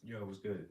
Yo, it was good.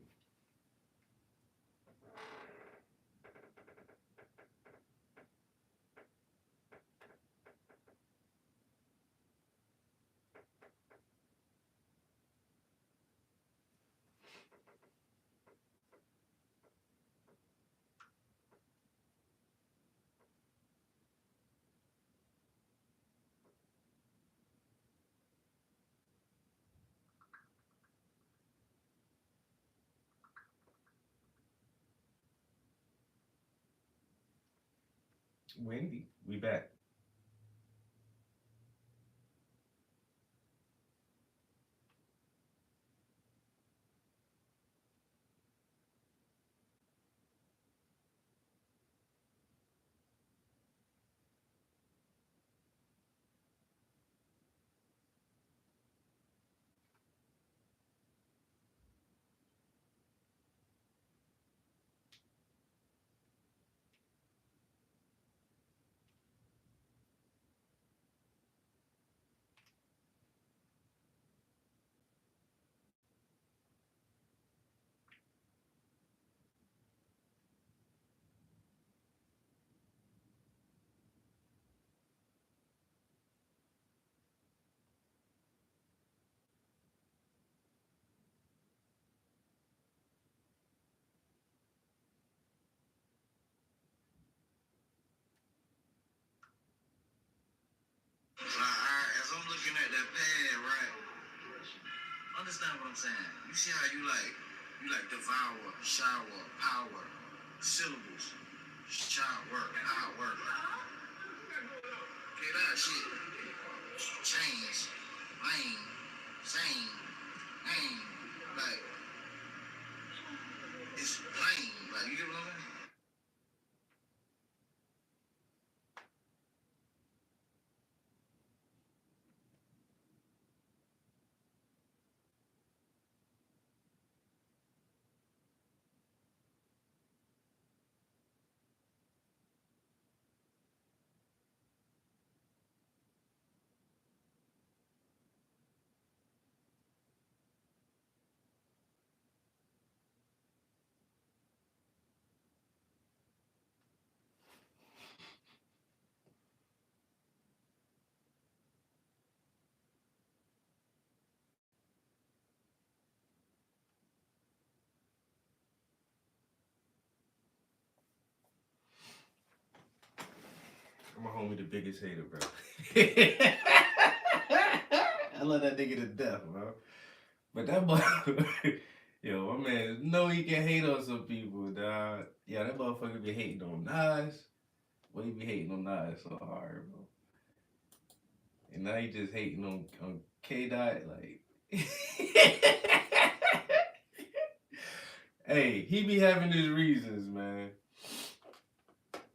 Wendy, we back. As I'm looking at that pad, right? Understand what I'm saying? You see how you like devour, shower, power, syllables, shower, power. Okay, that shit. Change, lane, same, name. Like, it's plain. Like, you get what I'm saying? My homie, the biggest hater, bro. I love that nigga to death, bro. But that boy, yo, my man, know he can hate on some people, dog. Yeah, that motherfucker be hating on Nas. Well, he be hating on Nas so hard, bro. And now he just hating on K Dot, like. Hey, he be having his reasons, man.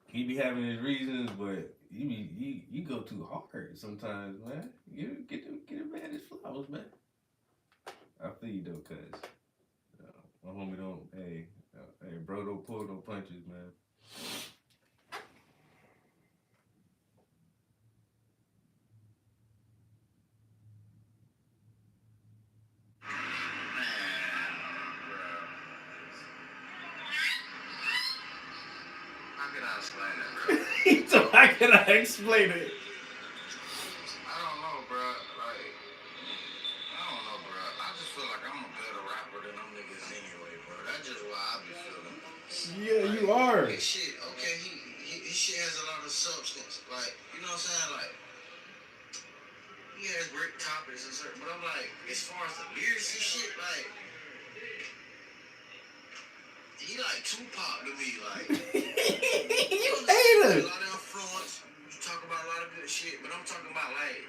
He be having his reasons, but you go too hard sometimes, man. You get a man his flowers, man. I feel you though, cuz my homie don't. Hey, bro, don't pull no punches, man. How can I explain that, bro? So how can I explain it? I don't know, bro. Like, I don't know, bro. I just feel like I'm a better rapper than them niggas anyway, bro. That's just why I be feeling. Yeah, Like, you are. his shit, okay, his shit has a lot of substance. Like, you know what I'm saying? Like, he has great topics and certain, but I'm like, as far as the lyrics and shit, like, he like Tupac to me, like, you You understand? hater. A lot of influence. You talk about a lot of good shit, but I'm talking about like,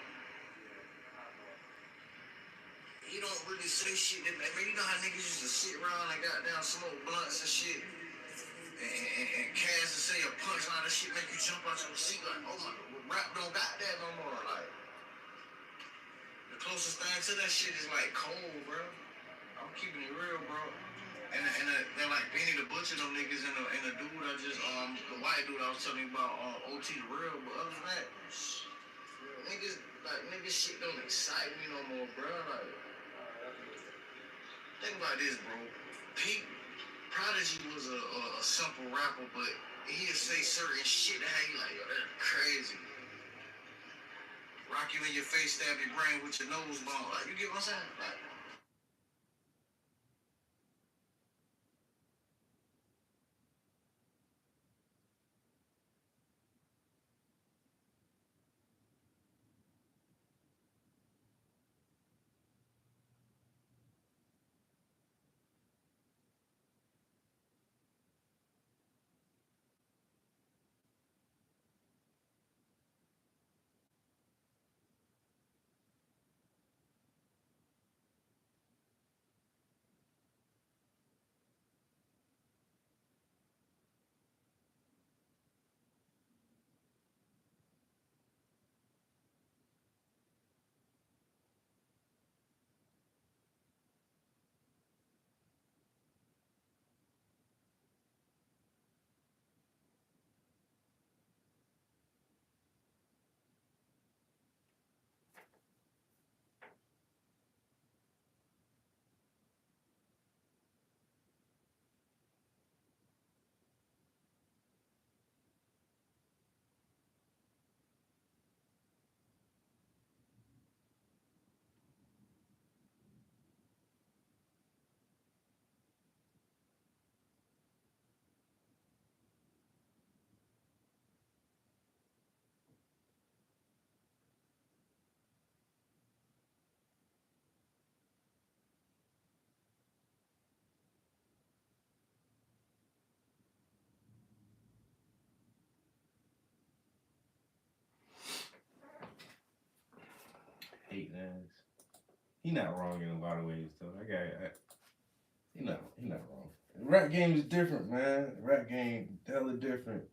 he don't really say shit that, man, you know how niggas used to sit around and goddamn smoke blunts and shit, and Cass to say a punchline and shit make you jump out your seat like, oh my, rap don't got that no more. Like, the closest thing to that shit is like Cole, bro. I'm keeping it real, bro. And like Benny the Butcher, them niggas, and the dude I just the white dude I was telling you about OT the real, but other than that, niggas shit don't excite me no more, bro. Like, Think about this, bro. Pete Prodigy was a simple rapper, but he'll say certain shit that had you like, yo, that's crazy. Rock you in your face, stab your brain with your nose bone. Like, you get what I'm saying? Like, Hating ass. He not wrong in a lot of ways, though. He not wrong. The rap game is different, man. The rap game, hella different.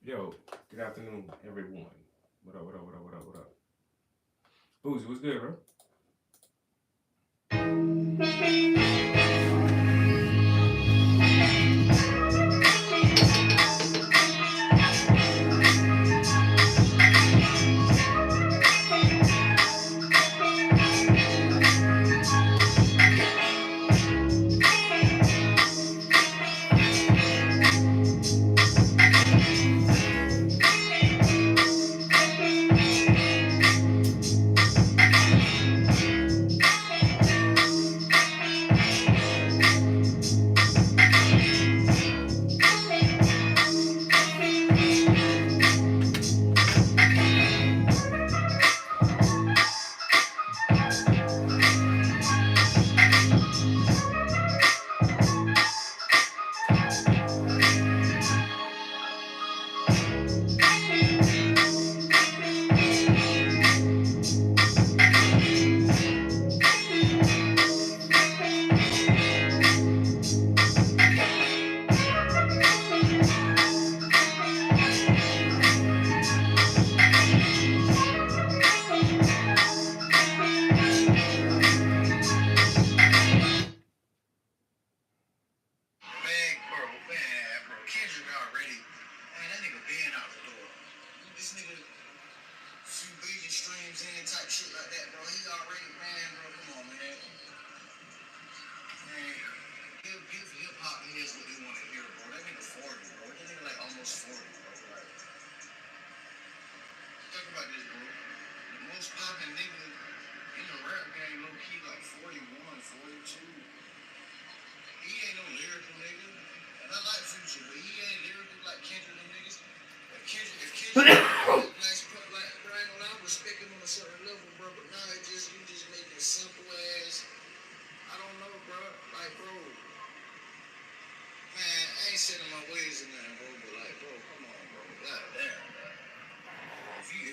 Yo, good afternoon, everyone. What up? Boozy, what's good, bro?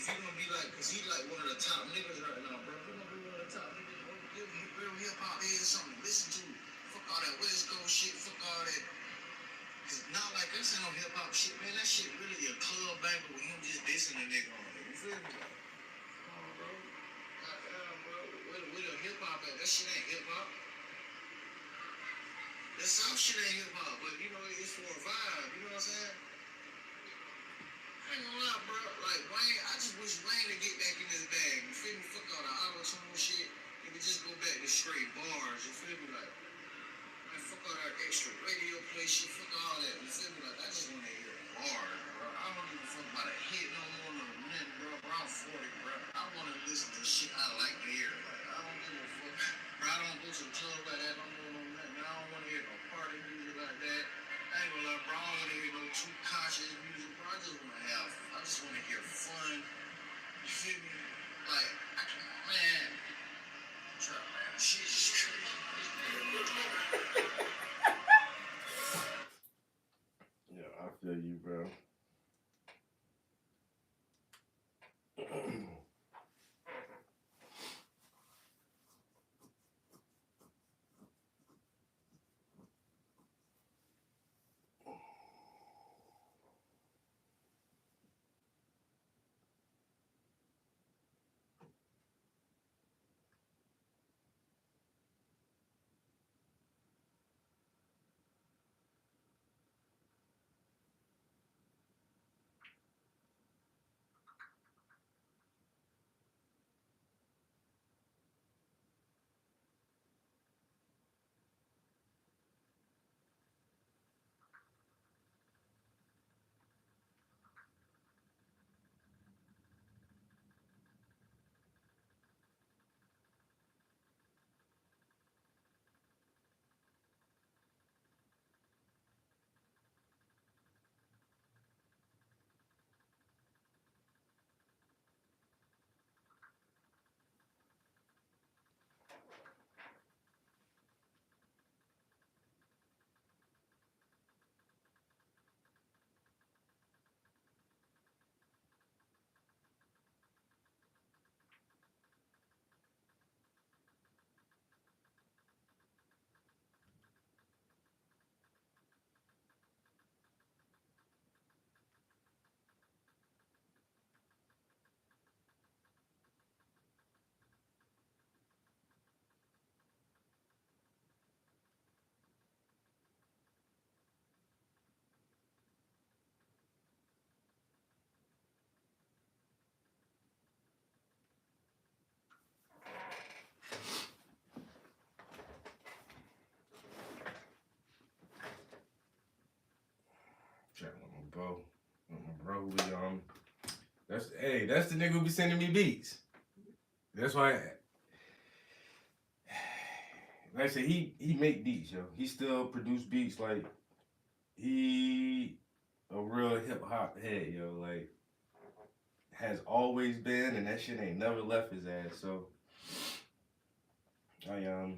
if you gonna be like, cause he like one of the top niggas right now, bro. If you gonna be one of the top niggas, bro, give him real hip hop is something to listen to. Fuck all that West Coast shit, fuck all that. Cause not like this ain't no hip hop shit, man. That shit really a club banger with him just dissing a nigga on it. You feel me? Come on, bro. Goddamn, bro. With a hip hop at, that shit ain't hip hop. That South shit ain't hip hop, but you know, it's for a vibe, you know what I'm saying? I ain't gonna lie, bro. Like, Wayne, I just wish Wayne to get back in his bag. You feel me? Fuck all the auto-tune shit. He could just go back to straight bars. You feel me? Like, man, fuck all that extra radio play shit. Fuck all that. You feel me? Like, I just want to hear bars, bro. I don't give a fuck about a hit no more, no nothing, bro. I'm 40, bro. I want to listen to shit I like to hear. Like, I don't give a fuck. Bro, I don't go to the club like that no more, no nothing. I don't want to hear no party music like that. I ain't gonna lie, bro. I don't want to hear no too conscious music, bro. I just want to hear fun. You feel me? Like, man, trap, man. Shit is crazy. Yeah, I feel you, bro. Bro, that's the nigga who be sending me beats. That's why, like I said, he make beats, yo. He still produce beats. Like, he a real hip hop head, yo. Like, has always been, and that shit ain't never left his ass. So I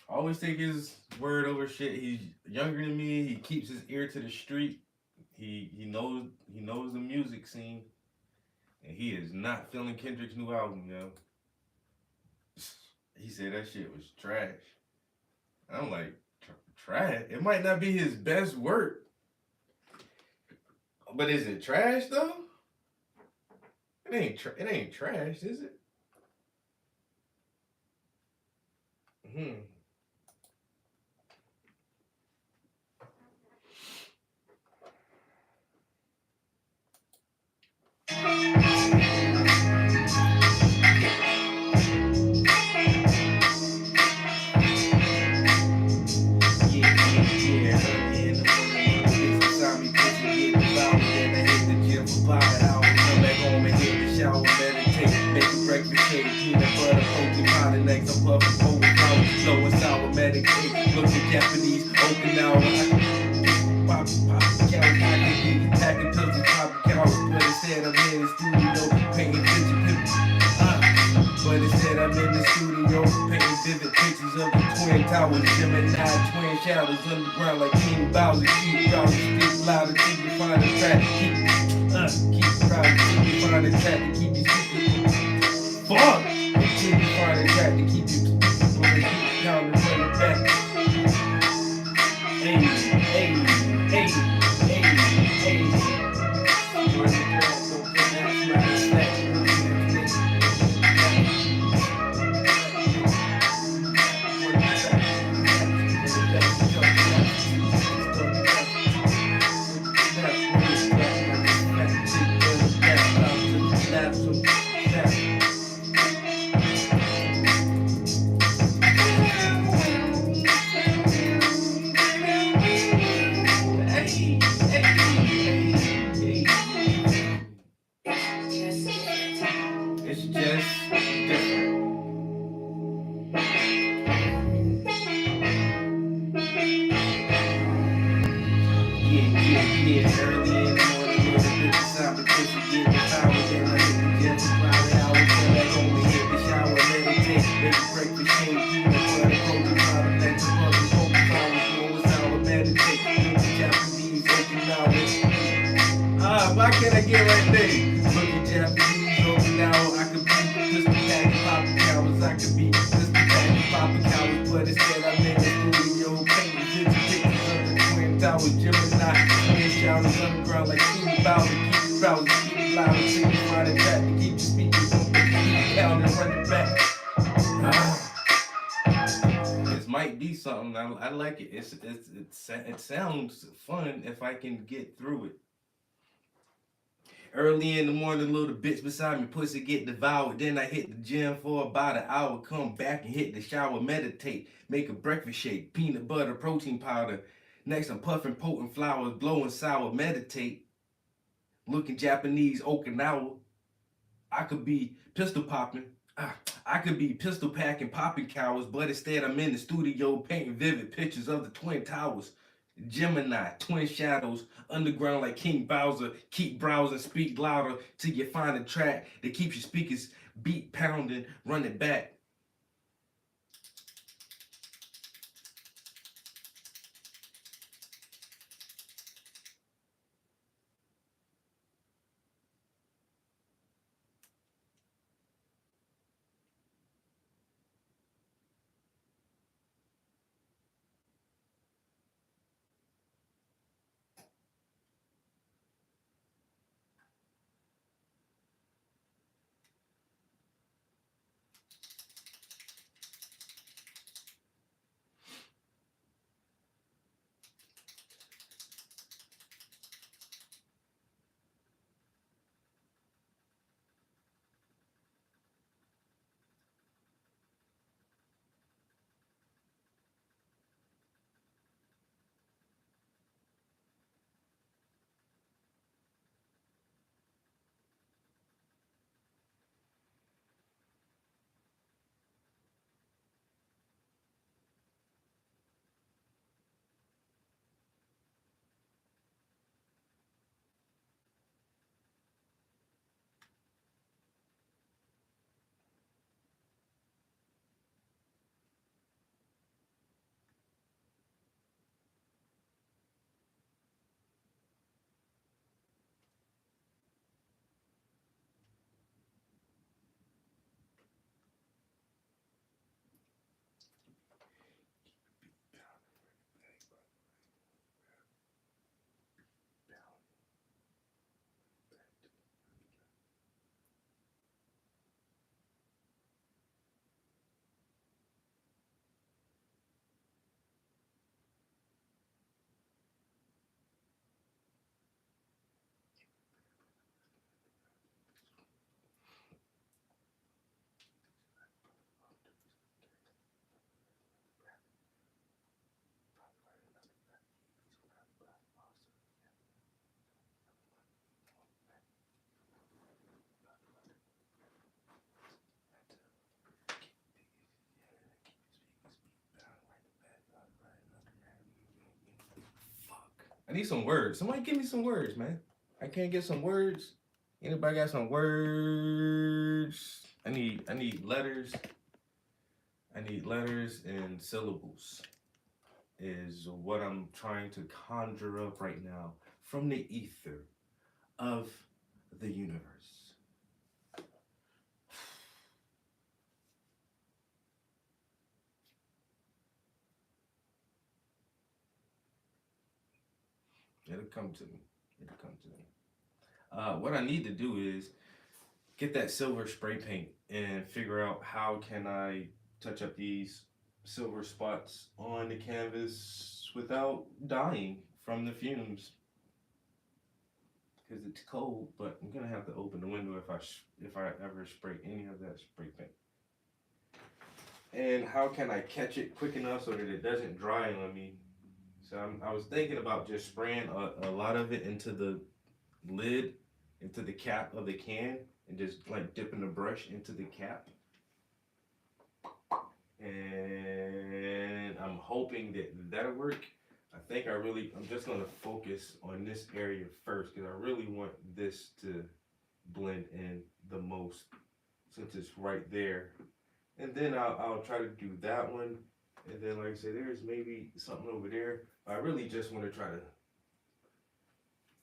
always take his word over shit. He's younger than me. He keeps his ear to the street. He knows the music scene, and he is not feeling Kendrick's new album, yo. He said that shit was trash. I'm like, trash? It might not be his best work, but is it trash though? It ain't trash, is it? towers, Gemini, twin shadows underground like King Bowser. Keep Bowser, speak louder till you find a track. Keep Bowser till you find a track to keep you speaking. Fuck! Till you find a track to keep you speaking. Keep pounding, running back. Hey, hey, hey, hey, hey. Run the track, don't get that smack, smack. It's just different. Yeah. Early in the morning, little bit beside the pussy, get the power. Then I hit the gym for 5 hours. Come back home and hit the shower, meditate, make breakfast, shake, peanut butter, protein powder, next to puzzle, poke powder, go with sour, meditate, look at Japanese, Okinawa. Why can't I get right there? Look at Japanese, Okinawa. I could be just a pack of Papa Cows. I could be just a pack of Papa Cows, but instead I'm in the studio painting pictures of the Twin Towers, Gemini, twin showers underground like King Bowser. Keep Bowser, keep louder till you find a track to keep you speaking. Keep pounding, running back. This might be something. I like it. It sounds fun if I can get through it. Early in the morning, little bitch beside me, pussy get devoured. Then I hit the gym for about an hour. Come back and hit the shower, meditate, make a breakfast shake, peanut butter, protein powder. Next, I'm puffing potent flowers, blowing sour, meditate, looking Japanese, Okinawa. I could be pistol popping. I could be pistol packing, popping cowards, but instead I'm in the studio painting vivid pictures of the Twin Towers. Gemini, twin shadows, underground like King Bowser. Keep browsing, speak louder till you find a track that keeps your speakers beat pounding, run it back. I need some words. Somebody give me some words, man. I can't get some words. Anybody got some words? I need letters. I need letters and syllables is what I'm trying to conjure up right now from the ether of the universe. It'll come to me. It'll come to me. What I need to do is get that silver spray paint and figure out how can I touch up these silver spots on the canvas without dying from the fumes because it's cold. But I'm gonna have to open the window if I ever spray any of that spray paint. And how can I catch it quick enough so that it doesn't dry on me? So I was thinking about just spraying a lot of it into the lid, into the cap of the can, and just like dipping the brush into the cap. And I'm hoping that that'll work. I'm just gonna focus on this area first because I really want this to blend in the most since it's right there. And then I'll try to do that one. And then, like I said, there's maybe something over there. I really just want to try to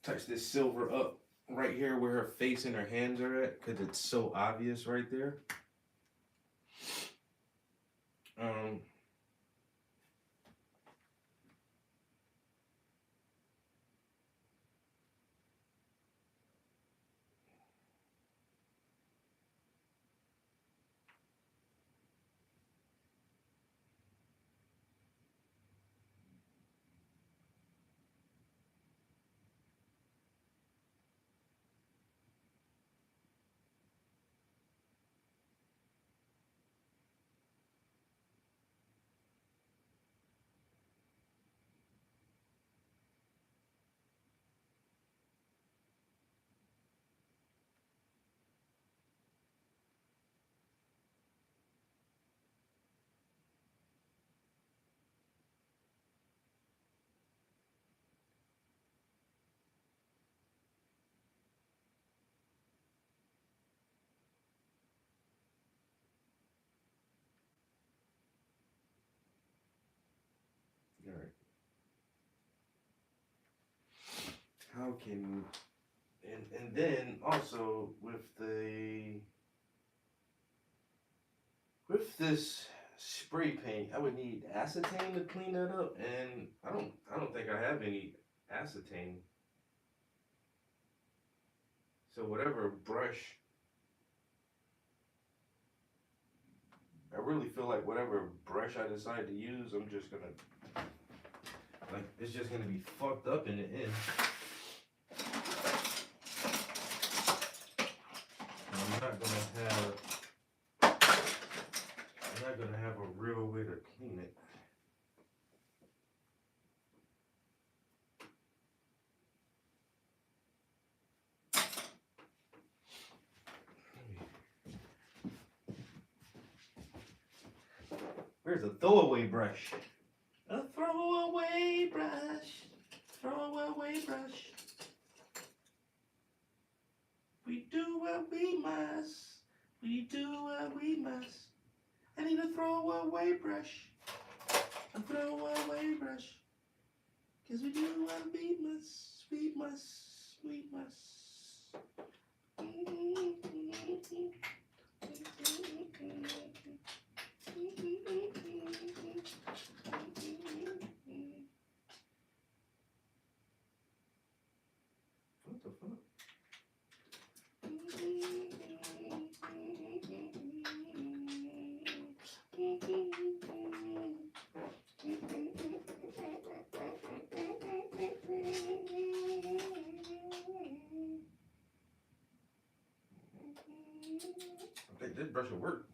touch this silver up right here where her face and her hands are at because it's so obvious right there. All right. How can and then also with this spray paint, I would need acetane to clean that up, and I don't think I have any acetane. So whatever brush, I really feel like whatever brush I decide to use, I'm just gonna like it's just gonna be fucked up in the end. I'm not gonna have a real way to clean it. Where's a throwaway brush? A throwaway brush. Throwaway brush. We do what we must. We do what we must. I need a throwaway brush. A throwaway brush. Cause we do what we must. We must. We must. What the fuck? I think this brush will work.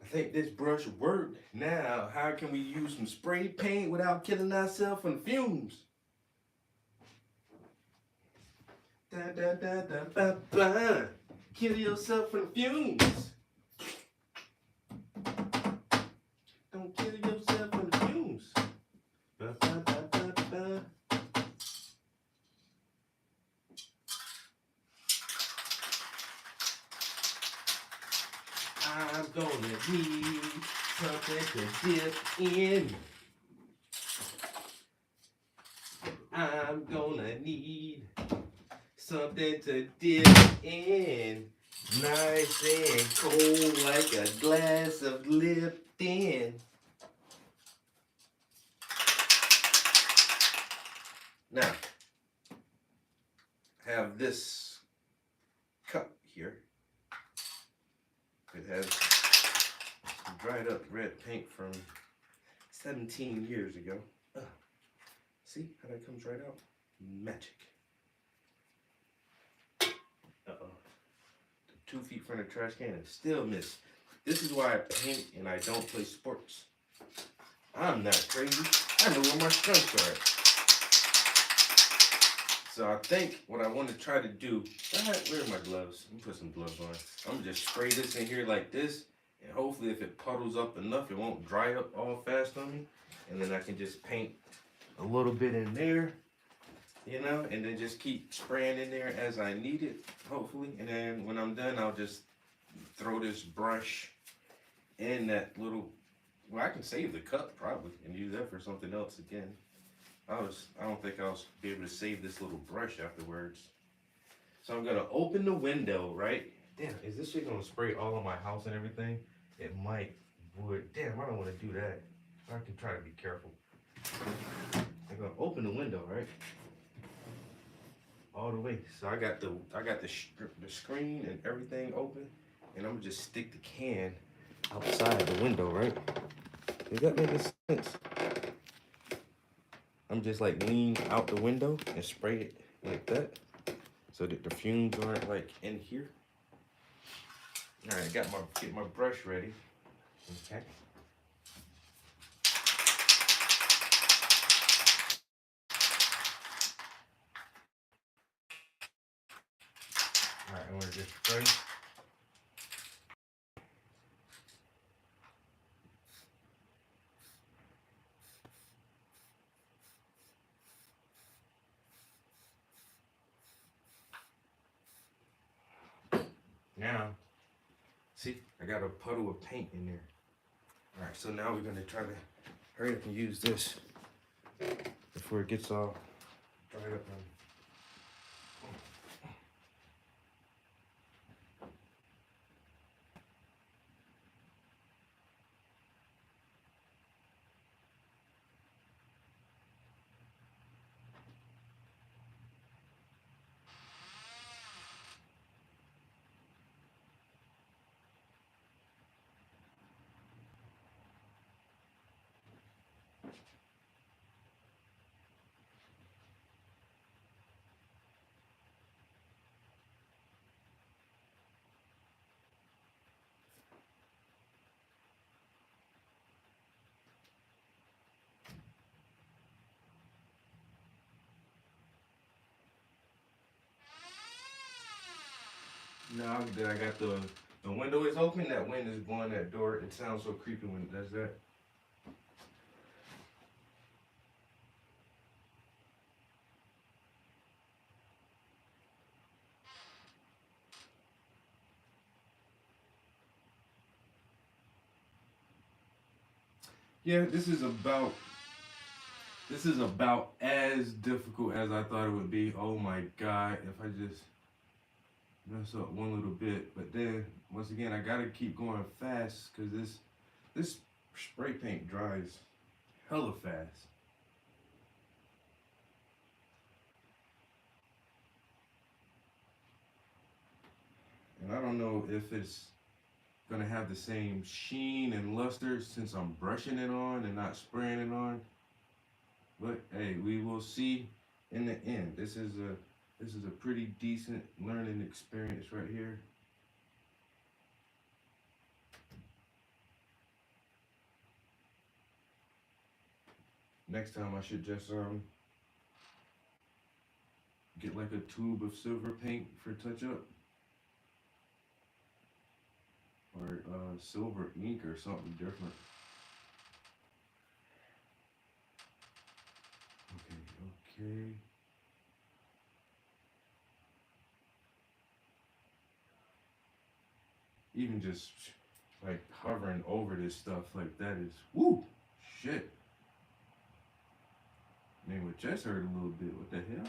I think this brush will work. Now, how can we use some spray paint without killing ourselves from fumes? Da da da da ba ba. Kill yourself from fumes. Don't kill yourself from the fumes. Ba ba ba ba ba. I'm gonna need something to dip in. I'm gonna need something to dip in. Nice and cold like a glass of Lipton. Now, have this cup here. It has some dried up red paint from 17 years ago. See how that comes right out? Magic. Uh-oh. 2 feet from the trash can and still miss. This is why I paint and I don't play sports. I'm not crazy. I know where my strengths are. So I think what I want to try to do, where are my gloves? Let me put some gloves on. I'm gonna just spray this in here like this, and hopefully if it puddles up enough, it won't dry up all fast on me. And then I can just paint a little bit in there, you know, and then just keep spraying in there as I need it, hopefully. And then when I'm done, I'll just throw this brush in that little, well, I can save the cup probably and use that for something else again. I don't think I'll be able to save this little brush afterwards. So I'm gonna open the window, right? Damn, is this shit gonna spray all on my house and everything? It might, would. Damn, I don't wanna do that. I can try to be careful. I'm gonna open the window, right? All the way. So I got the screen and everything open, and I'm gonna just stick the can outside the window, right? Does that make sense? I'm just like lean out the window and spray it like that, so that the fumes aren't like in here. All right, get my brush ready. Okay. All right, I'm gonna just spray. Now, see, I got a puddle of paint in there. All right, so now we're gonna try to hurry up and use this before it gets all dried up. Now that I got the window is open, that wind is blowing that door. It sounds so creepy when it does that. Yeah, this is about as difficult as I thought it would be. Oh my God, if I just mess up one little bit. But then, once again, I gotta keep going fast because this spray paint dries hella fast. And I don't know if it's gonna have the same sheen and luster since I'm brushing it on and not spraying it on. But hey, we will see in the end. This is a pretty decent learning experience right here. Next time I should just get like a tube of silver paint for touch up, or silver ink or something different. Okay. Even just like hovering over this stuff like that is woo shit. Man, we just heard a little bit. What the hell?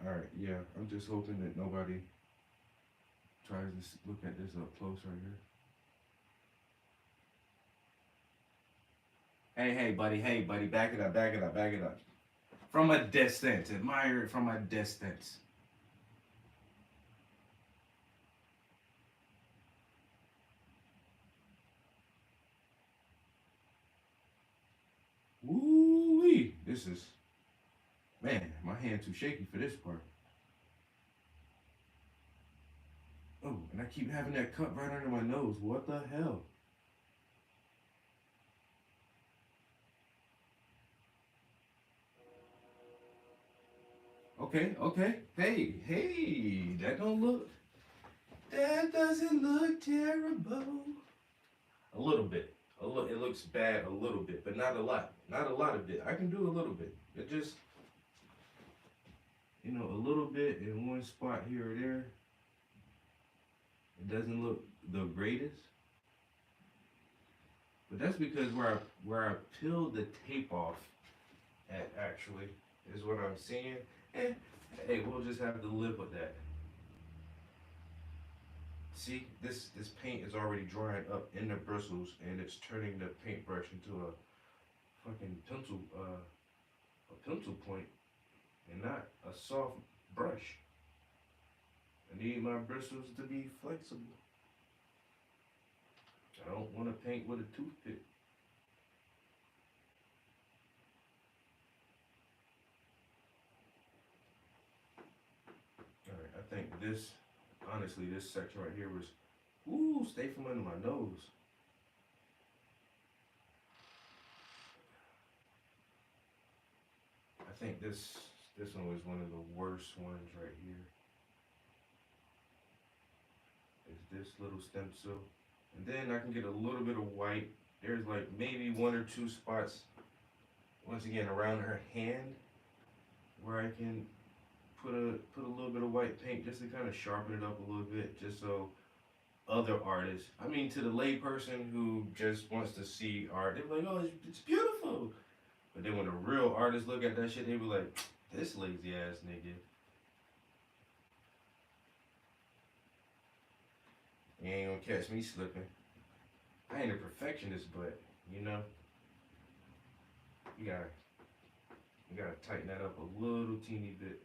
All right, yeah. I'm just hoping that nobody tries to look at this up close right here. Hey, buddy, back it up, back it up, back it up. From a distance, admire it from a distance. Woo wee! This is, man, my hand too shaky for this part. Oh, and I keep having that cut right under my nose. What the hell? Okay, okay. Hey, that doesn't look terrible. A little bit. It looks bad a little bit, but not a lot. Not a lot of it. I can do a little bit. It just, a little bit in one spot here or there. It doesn't look the greatest. But that's because where I peeled the tape off at actually is what I'm seeing. And hey, we'll just have to live with that. See, this paint is already drying up in the bristles and it's turning the paintbrush into a fucking a pencil point and not a soft brush. I need my bristles to be flexible. I don't want to paint with a toothpick. Alright, I think honestly, this section right here was, ooh, stay from under my nose. I think this one was one of the worst ones right here. Is this little stencil. And then I can get a little bit of white. There's like maybe one or two spots, once again, around her hand where I can put a little bit of white paint just to kind of sharpen it up a little bit, just so other artists, I mean, to the layperson who just wants to see art, they're like, oh, it's beautiful. But then when a real artist look at that shit, they be like, this lazy ass nigga. You ain't gonna catch me slipping. I ain't a perfectionist, but you know, you gotta tighten that up a little teeny bit.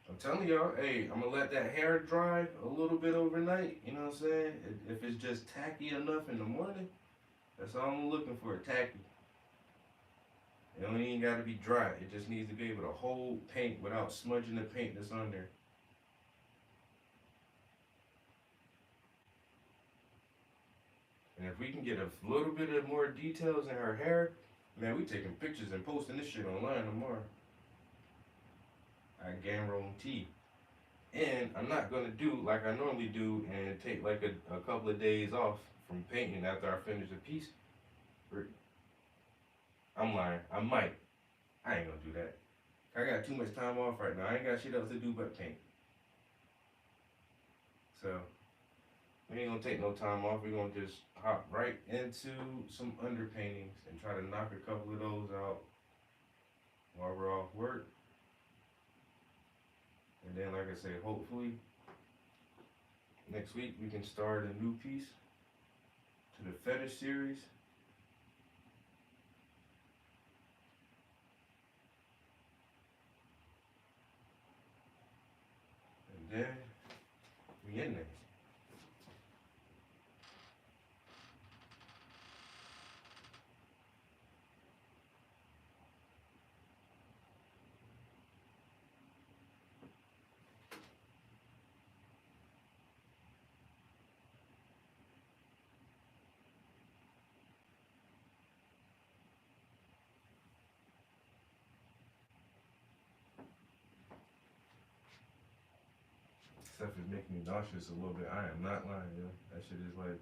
I'm telling y'all, hey, I'm gonna let that hair dry a little bit overnight. You know what I'm saying? If it's just tacky enough in the morning, that's all I'm looking for, tacky. It don't even gotta be dry. It just needs to be able to hold paint without smudging the paint that's on there. And if we can get a little bit of more details in her hair, man, we taking pictures and posting this shit online tomorrow. I guarantee. And I'm not gonna do like I normally do and take like a couple of days off from painting after I finish a piece. I'm lying. I might. I ain't gonna do that. I got too much time off right now. I ain't got shit else to do but paint. So we ain't gonna take no time off. We're gonna just hop right into some underpaintings and try to knock a couple of those out while we're off work. And then, like I say, hopefully next week we can start a new piece to the fetish series. And then we in there. stuff is making me nauseous a little bit. I am not lying, yo. That shit is like.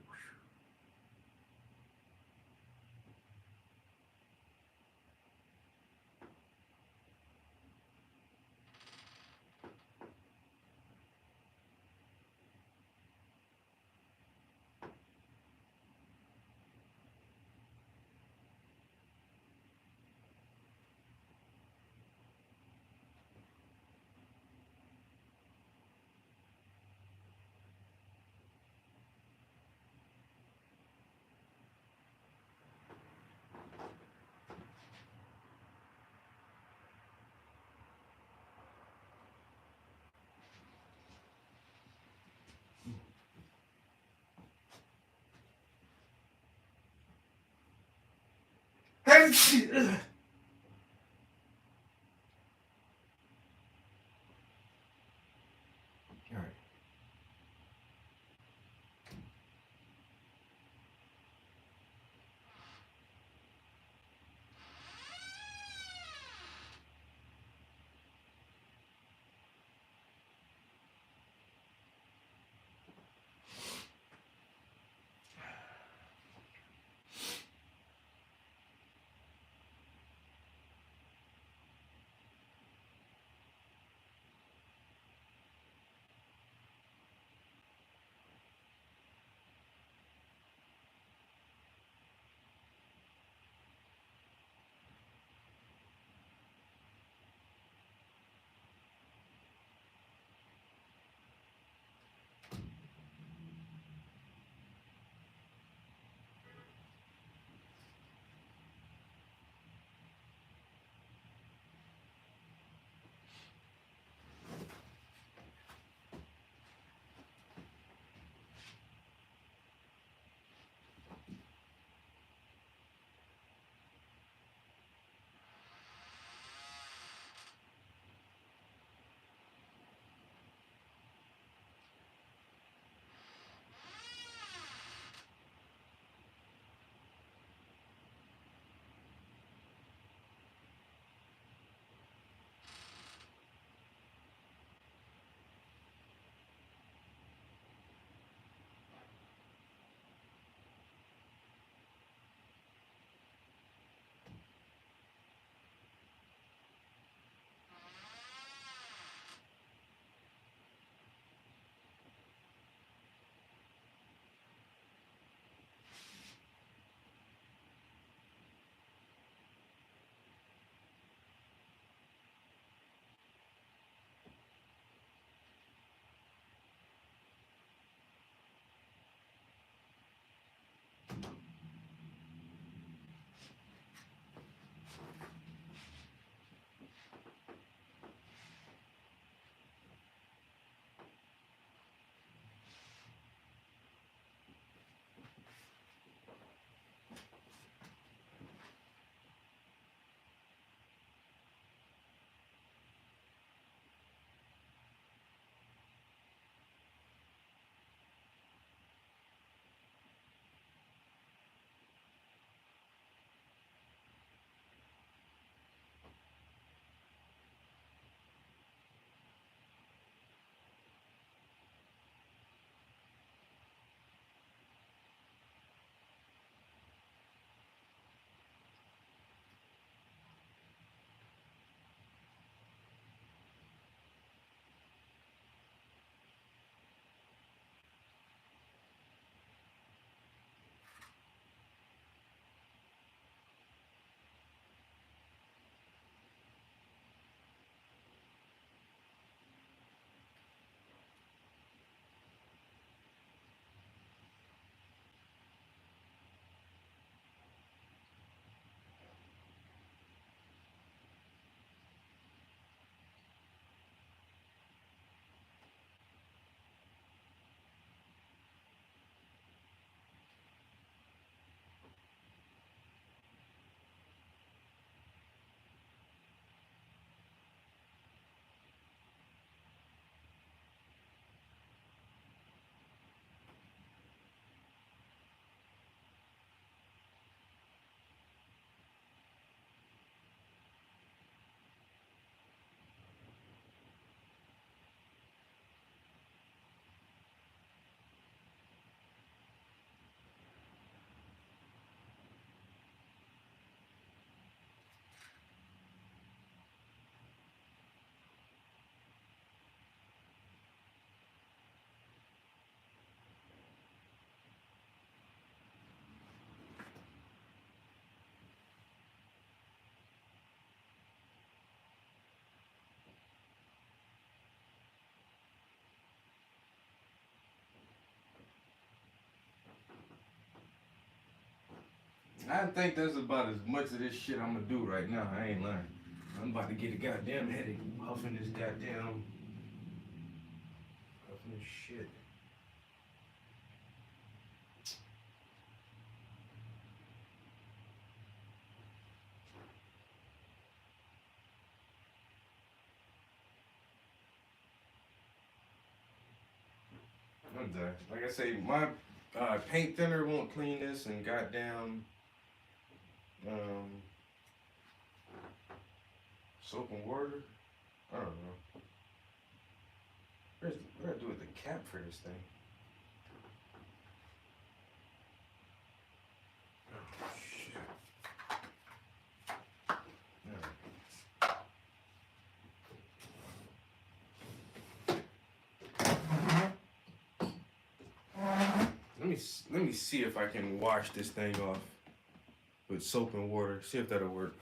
Hey, shit. All right. I think that's about as much of this shit I'm gonna do right now. I ain't lying. I'm about to get a goddamn headache huffing this goddamn huffing this shit. I'm done. Like I say, my paint thinner won't clean this, and goddamn soap and water. I don't know. What do I do with the cap for this thing? Oh shit. Let me see if I can wash this thing off with soap and water. See if that'll work.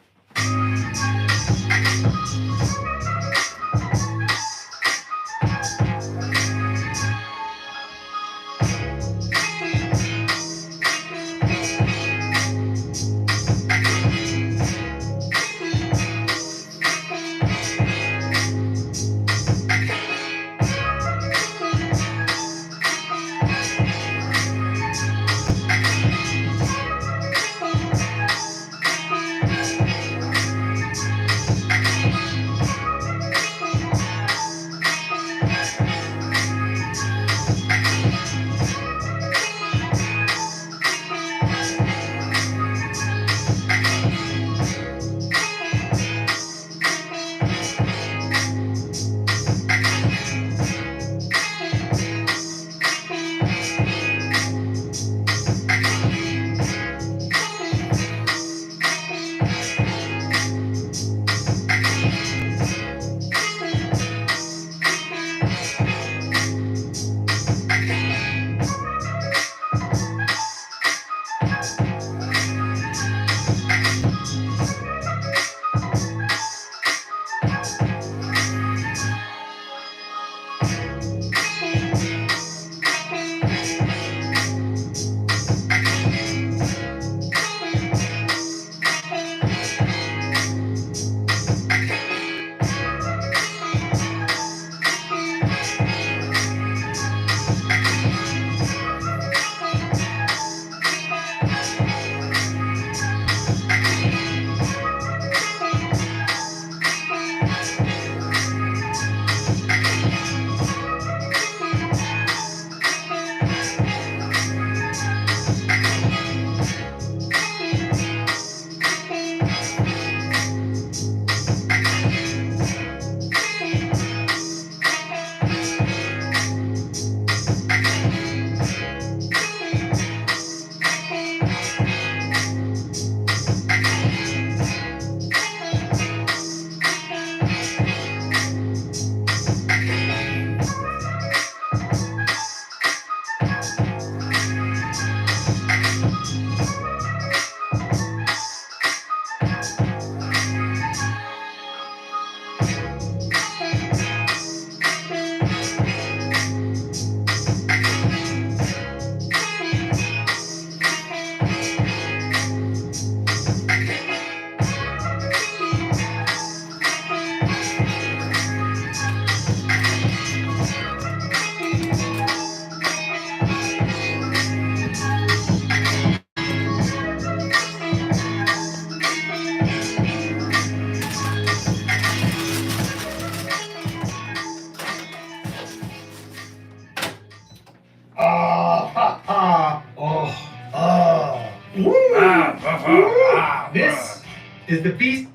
This is the piece.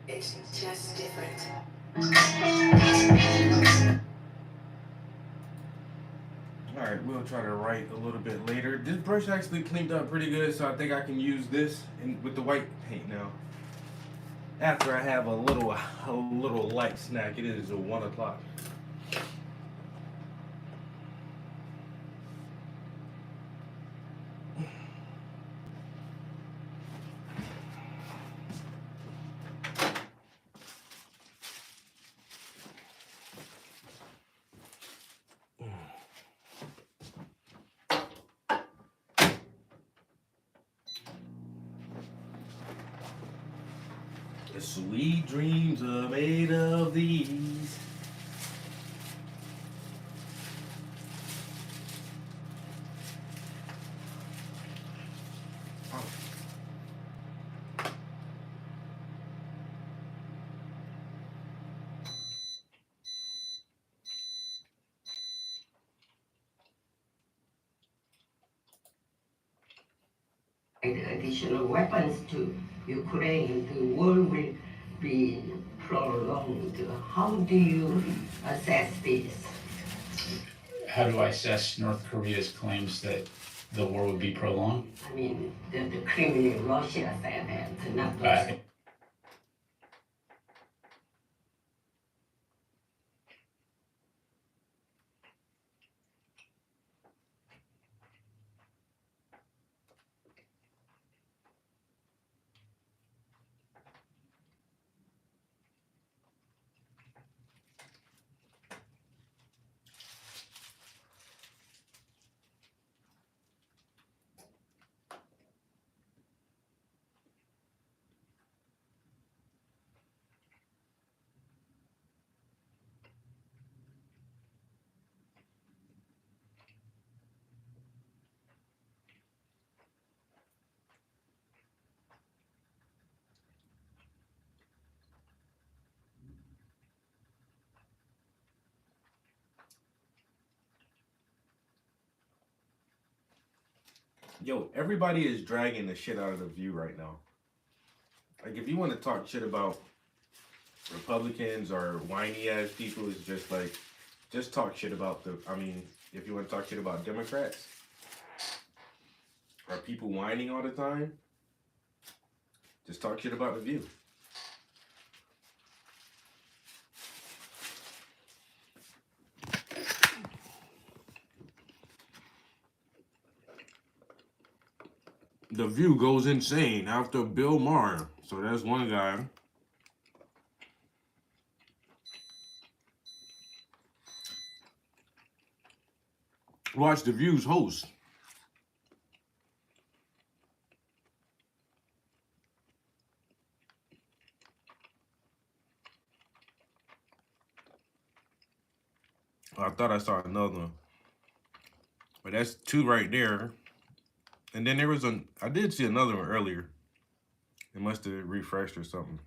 It's just different. Alright, we'll try to write a little bit later. This brush actually cleaned up pretty good, so I think I can use this with the white paint now. After I have a little light snack. It is 1 o'clock. Sweet dreams are made of these. Additional weapons to Ukraine, the war will be prolonged. How do you assess this? How do I assess North Korea's claims that the war would be prolonged? I mean, the Kremlin, Russia said that, not Uh, those. Yo, everybody is dragging the shit out of the View right now. Like, if you want to talk shit about Republicans or whiny ass people, it's just like, just talk shit about if you want to talk shit about Democrats or people whining all the time, just talk shit about the View. The View goes insane after Bill Maher. So that's one guy. Watch The View's host. I thought I saw another one. But that's two right there. And then I did see another one earlier. It must have refreshed or something.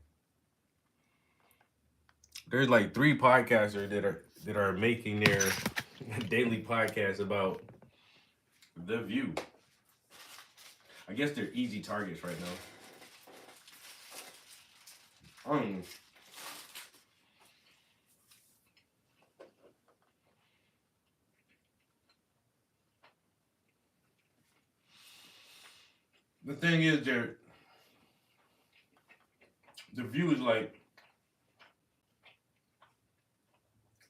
There's like 3 podcasters that are making their daily podcast about The View. I guess they're easy targets right now. The thing is, The View is like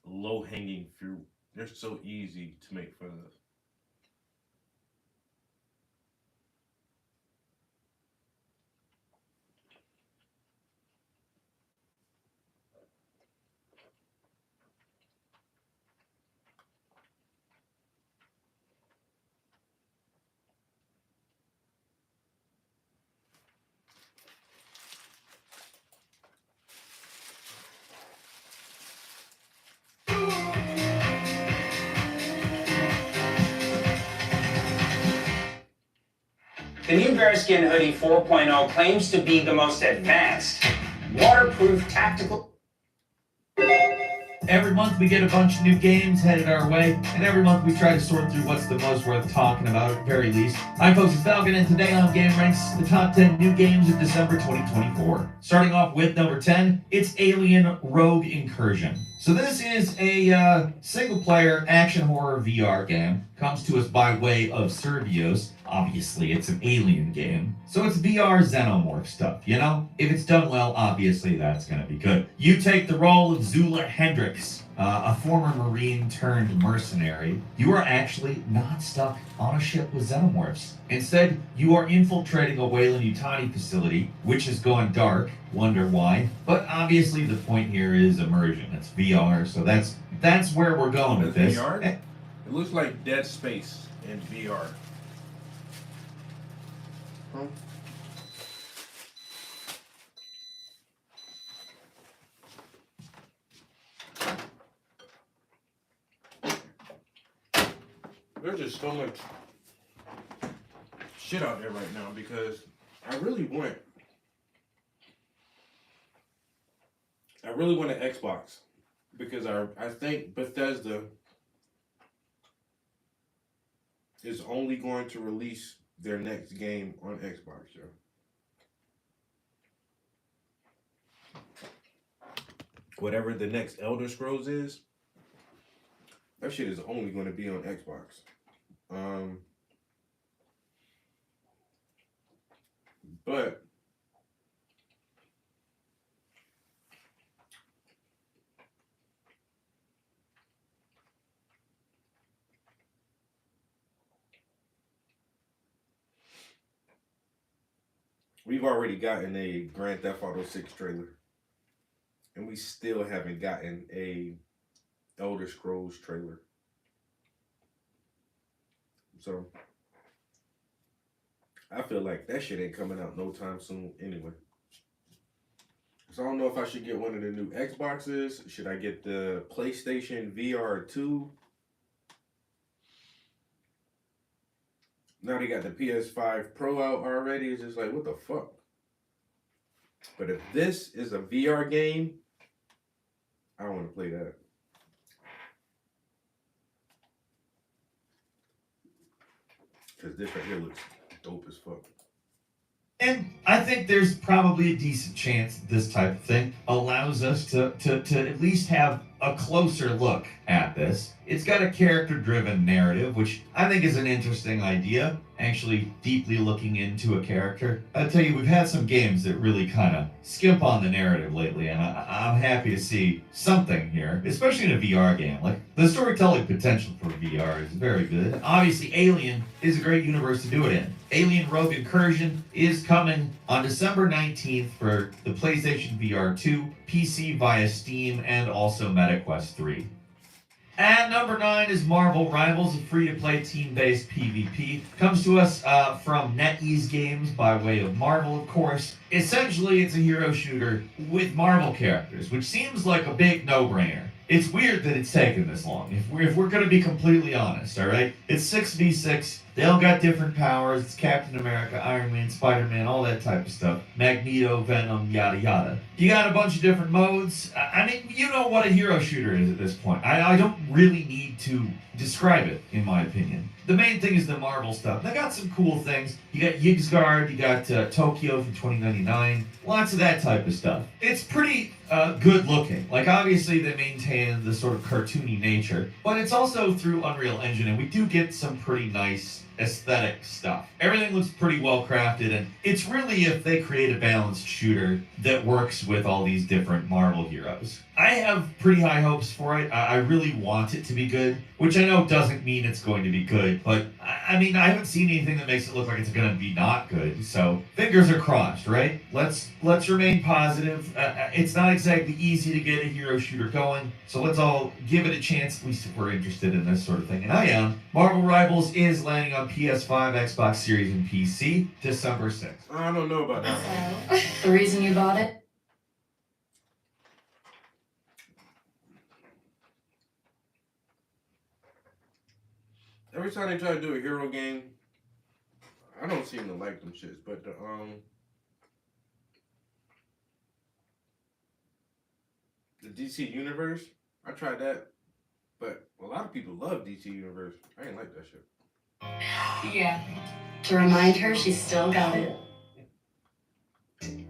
low-hanging fruit. They're so easy to make fun of. The new Bearskin Hoodie 4.0 claims to be the most advanced, waterproof tactical. Every month we get a bunch of new games headed our way, and every month we try to sort through what's the most worth talking about at the very least. I'm Posey Falcon, and today on Game Ranks, the top 10 new games of December 2024. Starting off with number 10, it's Alien Rogue Incursion. So this is a single-player action horror VR game. Comes to us by way of Survios. Obviously, it's an Alien game. So it's VR xenomorph stuff, you know? If it's done well, obviously that's gonna be good. You take the role of Zula Hendricks, a former Marine turned mercenary. You are actually not stuck on a ship with xenomorphs. Instead, you are infiltrating a Weyland-Yutani facility, which has gone dark. Wonder why? But obviously the point here is immersion. It's VR, so that's where we're going with this. VR? It looks like Dead Space in VR. Huh? there's just so much shit out there right now because I really want an Xbox because I think Bethesda is only going to release their next game on Xbox, yo. Whatever the next Elder Scrolls is, that shit is only going to be on Xbox. But we've already gotten a Grand Theft Auto 6 trailer. And we still haven't gotten a Elder Scrolls trailer. So I feel like that shit ain't coming out no time soon anyway. So I don't know if I should get one of the new Xboxes. Should I get the PlayStation VR 2? Now they got the PS5 Pro out already. It's just like, what the fuck? But if this is a VR game, I don't want to play that. Because this right here looks dope as fuck. And I think there's probably a decent chance this type of thing allows us to at least have a closer look at this. It's got a character-driven narrative, which I think is an interesting idea, actually deeply looking into a character. I'll tell you, we've had some games that really kind of skimp on the narrative lately, and I'm happy to see something here, especially in a VR game. Like, the storytelling potential for VR is very good. Obviously, Alien is a great universe to do it in. Alien Rogue Incursion is coming on December 19th for the PlayStation VR 2, PC via Steam, and also MetaQuest 3. And number 9 is Marvel Rivals, a free-to-play team-based PvP. Comes to us from NetEase Games by way of Marvel, of course. Essentially, it's a hero shooter with Marvel characters, which seems like a big no-brainer. It's weird that it's taken this long, if we're going to be completely honest, all right? It's 6v6. They all got different powers. It's Captain America, Iron Man, Spider-Man, all that type of stuff. Magneto, Venom, yada yada. You got a bunch of different modes. I mean, you know what a hero shooter is at this point. I don't really need to describe it, in my opinion. The main thing is the Marvel stuff. They got some cool things. You got Yggdrasil, you got Tokyo from 2099. Lots of that type of stuff. It's pretty good looking. Like, obviously they maintain the sort of cartoony nature, but it's also through Unreal Engine, and we do get some pretty nice aesthetic stuff. Everything looks pretty well crafted, and it's really if they create a balanced shooter that works with all these different Marvel heroes. I have pretty high hopes for it. I really want it to be good, which I know doesn't mean it's going to be good, but I mean, I haven't seen anything that makes it look like it's going to be not good, so fingers are crossed, right? Let's remain positive. It's not exactly easy to get a hero shooter going, so let's all give it a chance, at least if we're interested in this sort of thing, and I am. Marvel Rivals is landing on PS5, Xbox Series, and PC December 6th. I don't know about that. So, the reason you bought it? Every time they try to do a hero game, I don't seem to like them shits. But the DC Universe, I tried that, but a lot of people love DC Universe. I ain't like that shit. Yeah. To remind her she's still got it.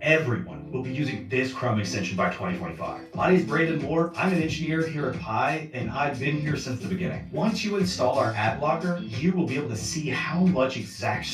Everyone will be using this Chrome extension by 2025. My name is Brandon Moore. I'm an engineer here at Pi, and I've been here since the beginning. Once you install our ad blocker, you will be able to see how much exact...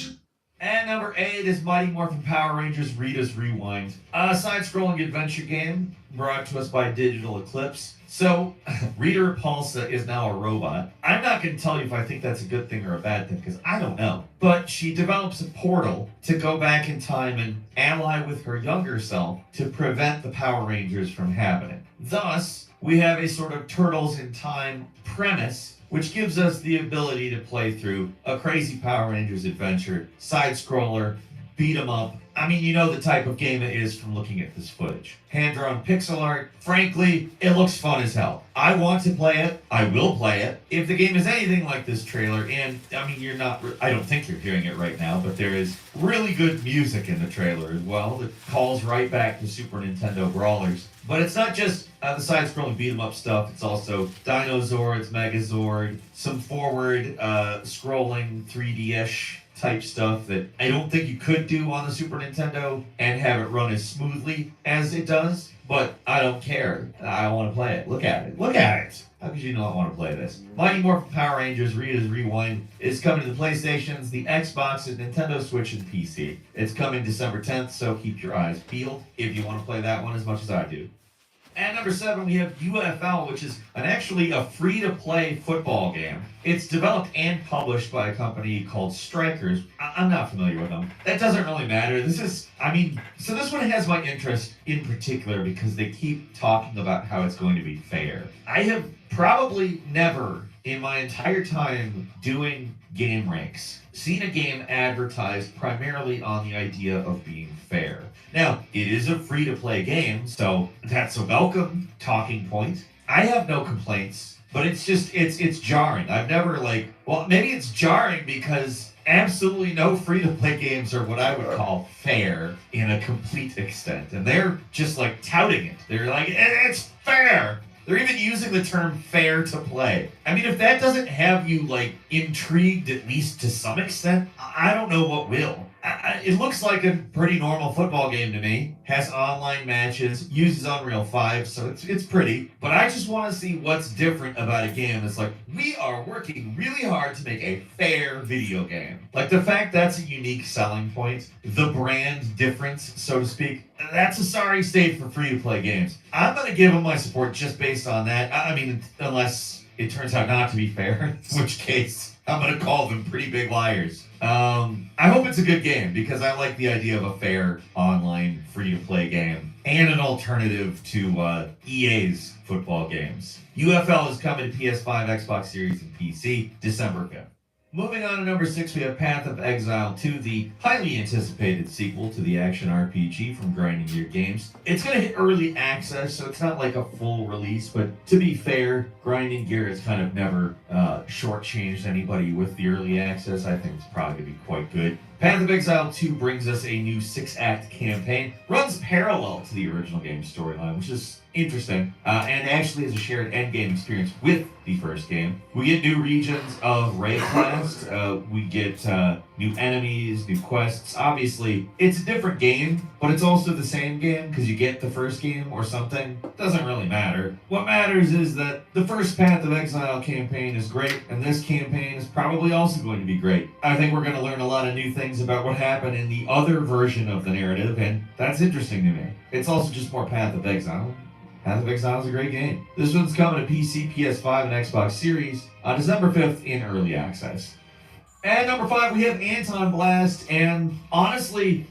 And number 8 is Mighty Morphin Power Rangers Rita's Rewind, a side-scrolling adventure game brought to us by Digital Eclipse. So, Rita Repulsa is now a robot. I'm not going to tell you if I think that's a good thing or a bad thing, because I don't know. But she develops a portal to go back in time and ally with her younger self to prevent the Power Rangers from happening. Thus, we have a sort of Turtles in Time premise, which gives us the ability to play through a crazy Power Rangers adventure, side-scroller, beat 'em up. I mean, you know the type of game it is from looking at this footage. Hand-drawn pixel art. Frankly, it looks fun as hell. I want to play it. I will play it. If the game is anything like this trailer, and I mean, I don't think you're hearing it right now, but there is really good music in the trailer as well that calls right back to Super Nintendo brawlers. But it's not just the side-scrolling beat-em-up stuff. It's also Dinozords, Megazord, some forward scrolling 3D-ish type stuff that I don't think you could do on the Super Nintendo and have it run as smoothly as it does. But I don't care. I want to play it. Look at it. Look at it. How could you not want to play this? Mighty Morphin Power Rangers Rita's Rewind is coming to the PlayStations, the Xbox, and Nintendo Switch and PC. It's coming December 10th, so keep your eyes peeled if you want to play that one as much as I do. At number 7, we have UFL, which is actually a free-to-play football game. It's developed and published by a company called Strikers. I'm not familiar with them. That doesn't really matter. This one has my interest in particular because they keep talking about how it's going to be fair. I have probably never, in my entire time doing game ranks, seen a game advertised primarily on the idea of being fair. Now, it is a free-to-play game, so that's a welcome talking point. I have no complaints, but it's jarring. I've never maybe it's jarring because absolutely no free-to-play games are what I would call fair in a complete extent. And they're just touting it. They're like, it's fair. They're even using the term fair to play. I mean, if that doesn't have you intrigued at least to some extent, I don't know what will. It looks like a pretty normal football game to me. Has online matches, uses Unreal 5, so it's pretty. But I just want to see what's different about a game that's we are working really hard to make a fair video game. The fact that's a unique selling point, the brand difference, so to speak, that's a sorry state for free-to-play games. I'm going to give them my support just based on that. I mean, unless it turns out not to be fair, in which case I'm going to call them pretty big liars. I hope it's a good game because I like the idea of a fair online free-to-play game and an alternative to EA's football games. UFL is coming to PS5, Xbox Series, and PC December 5th. Moving on to number 6, we have Path of Exile 2, the highly anticipated sequel to the action RPG from Grinding Gear Games. It's going to hit early access, so it's not like a full release, but to be fair, Grinding Gear has kind of never shortchanged anybody with the early access. I think it's probably going to be quite good. Path of Exile 2 brings us a new 6-act campaign, runs parallel to the original game's storyline, which is interesting, and actually has a shared endgame experience with the first game. We get new regions of Rayquest, we get new enemies, new quests. Obviously, it's a different game, but it's also the same game because you get the first game or something. Doesn't really matter. What matters is that the first Path of Exile campaign is great, and this campaign is probably also going to be great. I think we're going to learn a lot of new things about what happened in the other version of the narrative, and that's interesting to me. It's also just more Path of Exile. Path of Exile is a great game. This one's coming to PC, PS5, and Xbox Series on December 5th in early access. And number 5, we have Anton Blast, and honestly,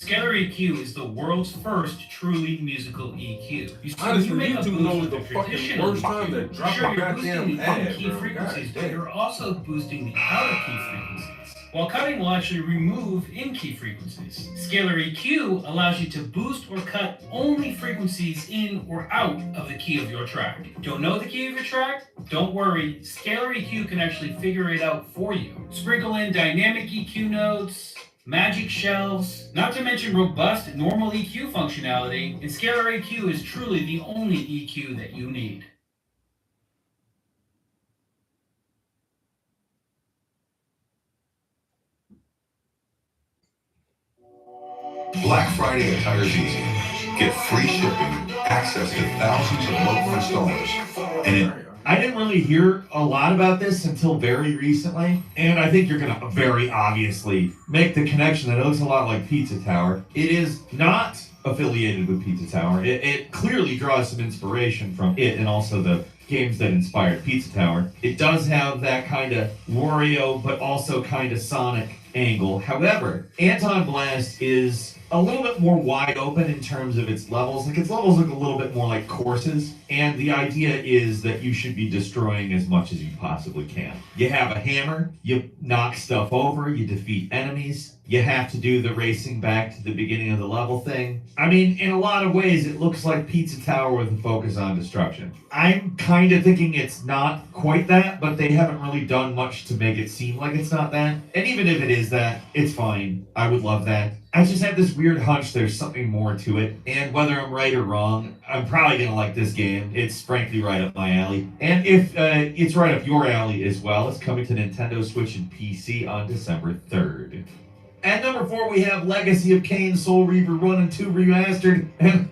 Scalar EQ is the world's first truly musical EQ. Honestly, make a YouTube boost knows with the fucking traditional worst time to EQ. drop Sure, a you're goddamn boosting the ad, in-key bro. frequencies, but Goddamn. you're also boosting the out-of-key frequencies. While cutting will actually remove in-key frequencies. Scalar EQ allows you to boost or cut only frequencies in or out of the key of your track. Don't know the key of your track? Don't worry, Scalar EQ can actually figure it out for you. Sprinkle in dynamic EQ nodes, magic shelves, not to mention robust normal EQ functionality, and Scalar EQ is truly the only EQ that you need. Black Friday at Tires Easy. Get free shipping, access to thousands of local installers, and I didn't really hear a lot about this until very recently, and I think you're going to very obviously make the connection that it looks a lot like Pizza Tower. It is not affiliated with Pizza Tower. It clearly draws some inspiration from it and also the games that inspired Pizza Tower. It does have that kind of Wario, but also kind of Sonic angle. However, Anton Blast is a little bit more wide open in terms of its levels. Like, its levels look a little bit more like courses, and the idea is that you should be destroying as much as you possibly can. You have a hammer, you knock stuff over, you defeat enemies, you have to do the racing back to the beginning of the level thing. I mean, in a lot of ways, it looks like Pizza Tower with a focus on destruction. I'm kind of thinking it's not quite that, but they haven't really done much to make it seem like it's not that. And even if it is that, it's fine. I would love that. I just have this weird hunch there's something more to it. And whether I'm right or wrong, I'm probably going to like this game. It's frankly right up my alley. And if it's right up your alley as well, it's coming to Nintendo Switch and PC on December 3rd. At number 4, we have Legacy of Kain, Soul Reaver 1 and 2 remastered, and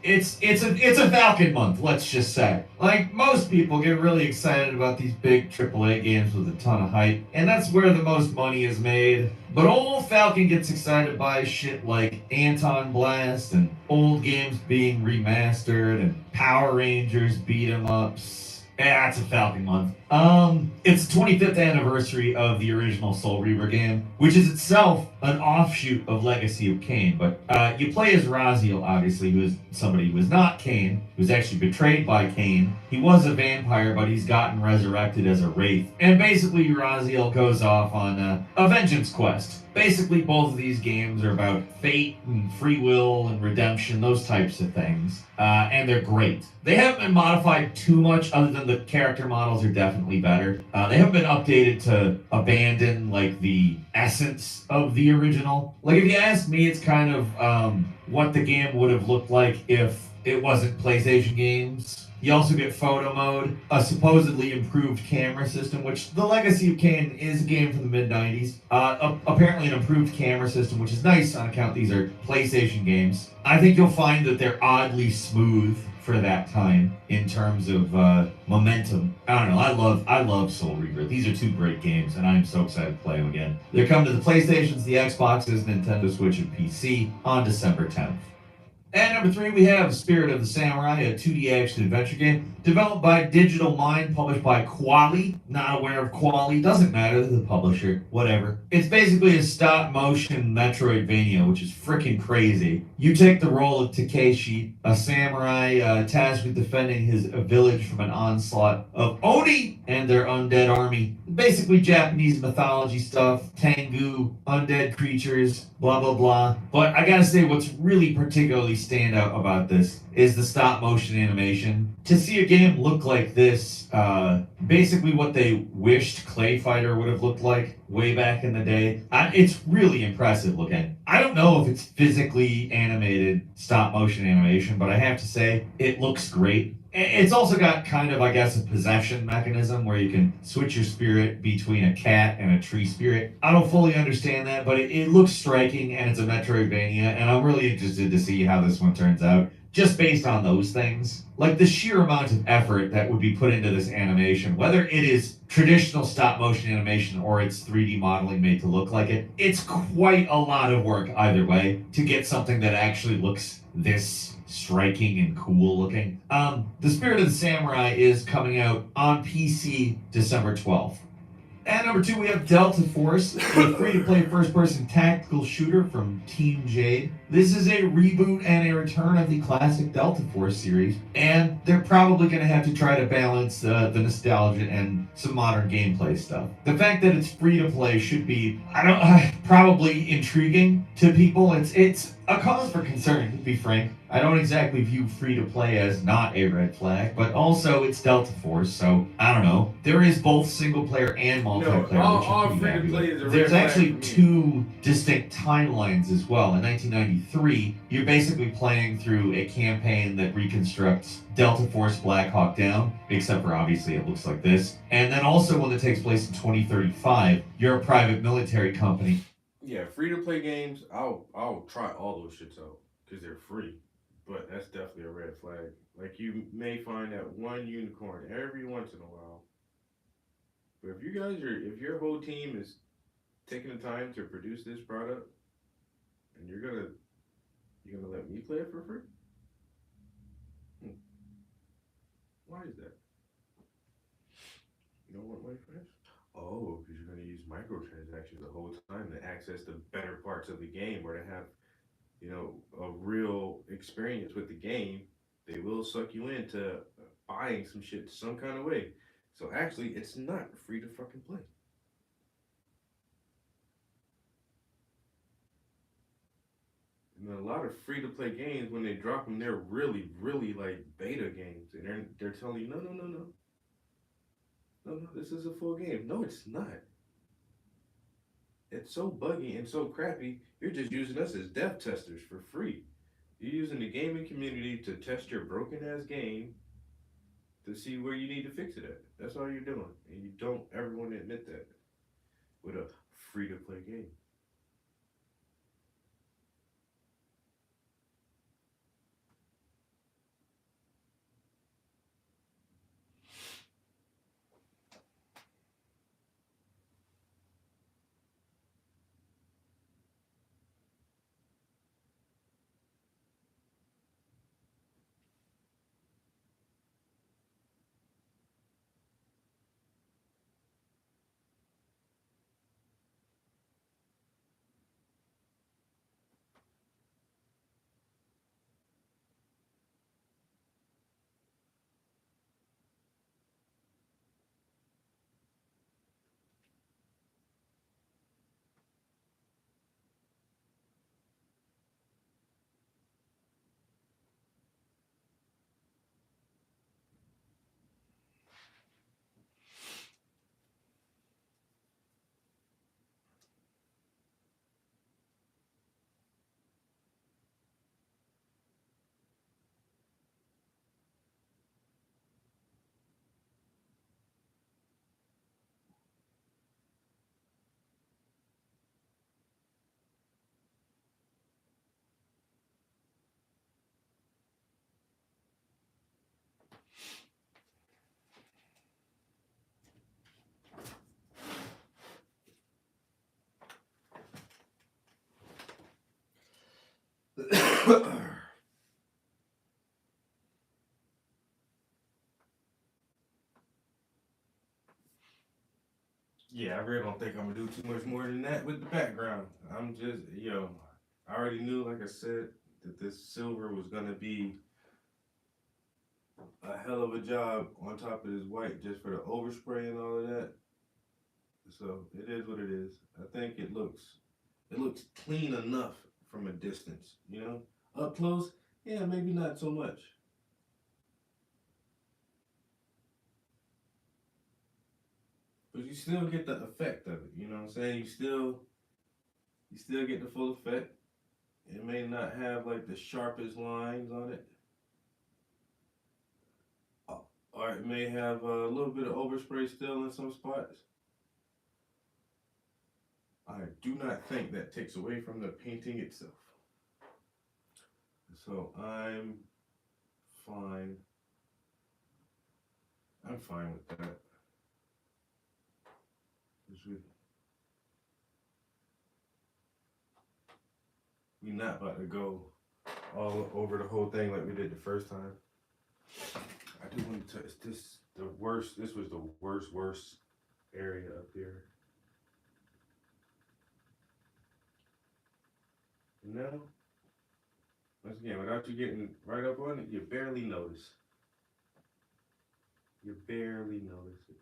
it's a Falcon month, let's just say. Like, most people get really excited about these big AAA games with a ton of hype, and that's where the most money is made. But old Falcon gets excited by shit like Anton Blast and old games being remastered and Power Rangers beat-em-ups. Yeah, it's a Falcon month. It's the 25th anniversary of the original Soul Reaver game, which is itself an offshoot of Legacy of Kain. But you play as Raziel, obviously, who is somebody who is not Kain, who's actually betrayed by Kain. He was a vampire, but he's gotten resurrected as a wraith. And basically, Raziel goes off on a vengeance quest. Basically, both of these games are about fate and free will and redemption, those types of things. And they're great. They haven't been modified too much, other than the character models are definitely better. They haven't been updated to abandon, like, the essence of the original. Like, if you ask me, it's kind of what the game would have looked like if it wasn't PlayStation games. You also get photo mode, a supposedly improved camera system, which the Legacy of Kain is a game from the mid-90s. Apparently an improved camera system, which is nice on account these are PlayStation games. I think you'll find that they're oddly smooth for that time in terms of momentum. I don't know, I love Soul Reaver. These are two great games, and I'm so excited to play them again. They're coming to the PlayStations, the Xboxes, Nintendo Switch, and PC on December 10th. At number 3, we have Spirit of the Samurai, a 2D action-adventure game developed by Digital Mind, published by Quali. Not aware of Quali, doesn't matter, the publisher, whatever. It's basically a stop-motion Metroidvania, which is freaking crazy. You take the role of Takeshi, a samurai tasked with defending his village from an onslaught of Oni and their undead army. Basically Japanese mythology stuff, Tengu, undead creatures, blah blah blah. But I gotta say, what's really particularly stand out about this is the stop motion animation. To see a game look like this, basically what they wished Clay Fighter would have looked like way back in the day, it's really impressive looking. I don't know if it's physically animated stop motion animation, but I have to say it looks great. It's also got kind of, I guess, a possession mechanism where you can switch your spirit between a cat and a tree spirit. I don't fully understand that, but it looks striking, and it's a Metroidvania, and I'm really interested to see how this one turns out, just based on those things. Like, the sheer amount of effort that would be put into this animation, whether it is traditional stop-motion animation or it's 3D modeling made to look like it, it's quite a lot of work either way to get something that actually looks this striking and cool looking. The Spirit of the Samurai is coming out on PC December 12th. At number 2, we have Delta Force, a free-to-play first-person tactical shooter from Team Jade. This is a reboot and a return of the classic Delta Force series, and they're probably going to have to try to balance the nostalgia and some modern gameplay stuff. The fact that it's free-to-play should be, probably intriguing to people. It's a cause for concern, to be frank. I don't exactly view free-to-play as not a red flag, but also it's Delta Force, so I don't know. There is both single-player and multiplayer, all which I'm pretty happy free-to-play with. is a red There's flag actually for me. two distinct timelines as well. In 1993, you're basically playing through a campaign that reconstructs Delta Force Black Hawk Down, except for obviously it looks like this. And then also one that takes place in 2035, you're a private military company. Yeah, free-to-play games, I'll try all those shits out because they're free. But that's definitely a red flag. Like, you may find that one unicorn every once in a while. But if your whole team is taking the time to produce this product, and you're gonna let me play it for free? Why Why is that? You don't want money for this? Oh, because you're going to use microtransactions the whole time to access the better parts of the game or to have, a real experience with the game. They will suck you into buying some shit some kind of way. So actually, it's not free to fucking play. And a lot of free to play games, when they drop them, they're really, really like beta games, and they're telling you, no, no, no, no, no, no, this is a full game. No, it's not. It's so buggy and so crappy. You're just using us as dev testers for free. You're using the gaming community to test your broken ass game to see where you need to fix it at. That's all you're doing, and you don't ever want to admit that with a free to play game. Yeah, I really don't think I'm gonna do too much more than that with the background. I'm just, I already knew, like I said, that this silver was gonna be a hell of a job on top of this white just for the overspray and all of that. So it is what it is. I think it looks clean enough from a distance, Up close, yeah, maybe not so much. But you still get the effect of it, you know what I'm saying? You still get the full effect. It may not have like the sharpest lines on it. Or it may have a little bit of overspray still in some spots. I do not think that takes away from the painting itself. So I'm fine. I'm fine with that. We're not about to go all over the whole thing like we did the first time. I do want to touch this. This was the worst area up here. No. Once again, without you getting right up on it, you barely notice. You barely notice it.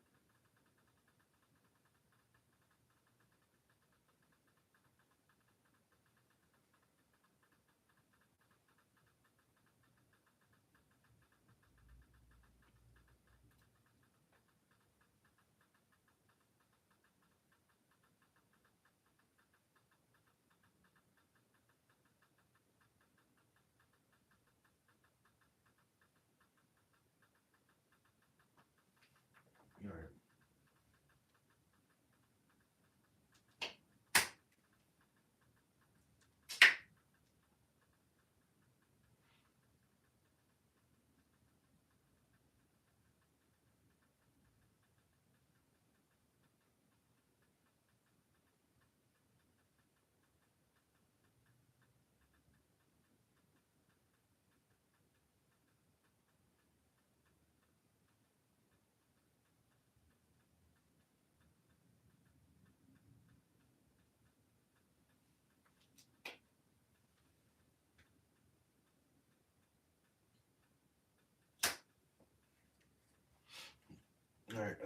All right.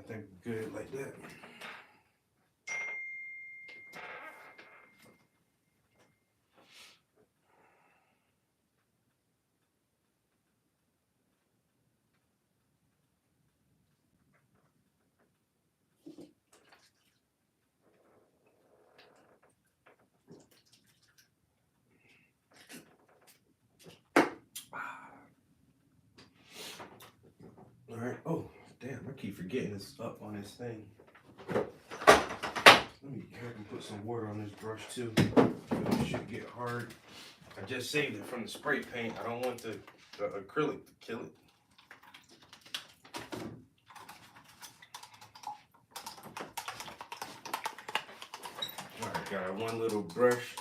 think good like that. All right. Oh, damn! I keep forgetting it's up on this thing. Let me put some water on this brush too. It should get hard. I just saved it from the spray paint. I don't want the acrylic to kill it. All right, got one little brush.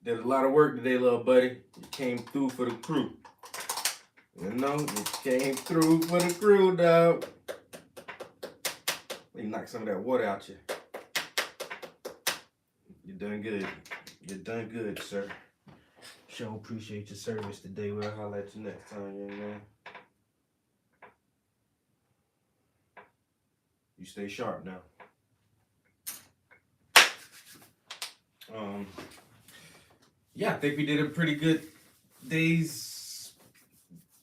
Did a lot of work today, little buddy. You came through for the crew. You know, you came through for the crew, dog. Let me knock some of that water out you. You done good. You done good, sir. Sure appreciate your service today. We'll holler at you next time, young man. You stay sharp now. Yeah, I think we did a pretty good day's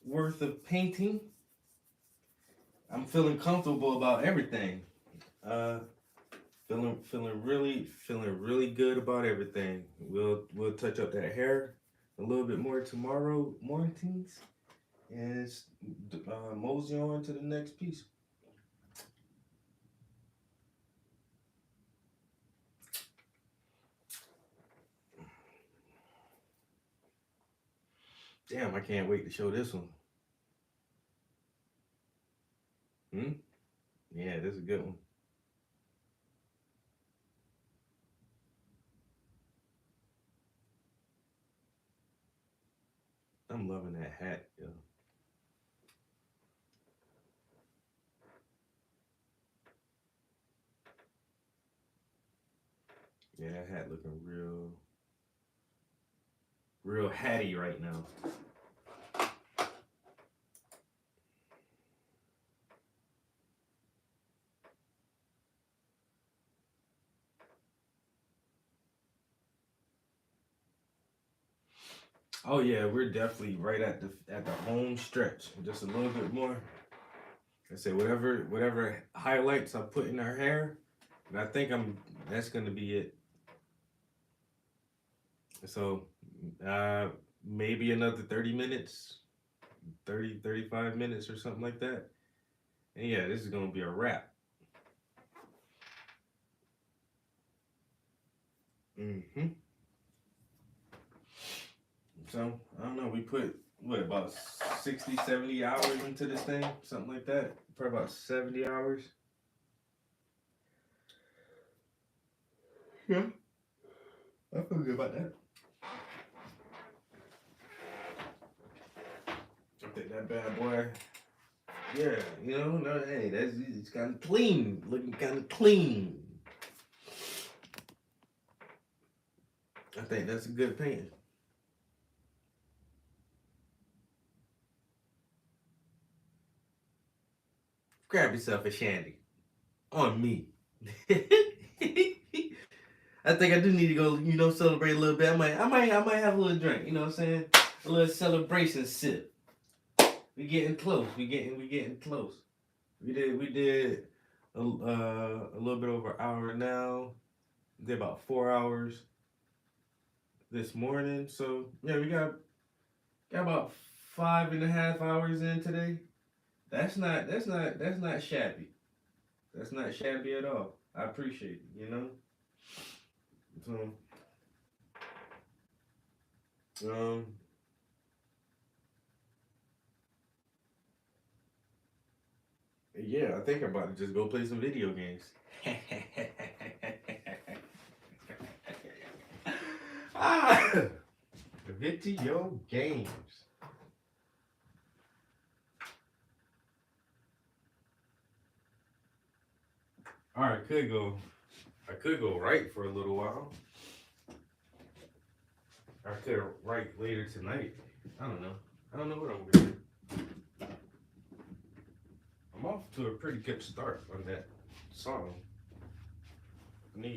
worth of painting. I'm feeling comfortable about everything. Feeling really good about everything. We'll touch up that hair a little bit more tomorrow mornings and mosey on to the next piece. Damn, I can't wait to show this one. Yeah, this is a good one. I'm loving that hat, yo. Yeah, that hat looking real hatty right now. Oh yeah, we're definitely right at the home stretch. Just a little bit more. I say whatever highlights I put in her hair, and I think that's gonna be it. So maybe another 30 minutes, 35 minutes or something like that. And yeah, this is gonna be a wrap. So, I don't know, we put, about 60, 70 hours into this thing? Something like that? Probably about 70 hours. Yeah. I feel good about that. I think that bad boy, yeah, no, hey, it's kind of clean, looking kind of clean. I think that's a good painting. Grab yourself a shandy. On me. I think I do need to go, celebrate a little bit. I might have a little drink, you know what I'm saying? A little celebration sip. We getting close. We getting close. We did a little bit over an hour now. We did about 4 hours this morning. So yeah, we got about 5.5 hours in today. That's not shabby. That's not shabby at all. I appreciate it, So yeah, I think I'm about to just go play some video games. Video games. All right, I could go right for a little while. I could write later tonight. I don't know what I'm gonna do. I'm off to a pretty good start on that song.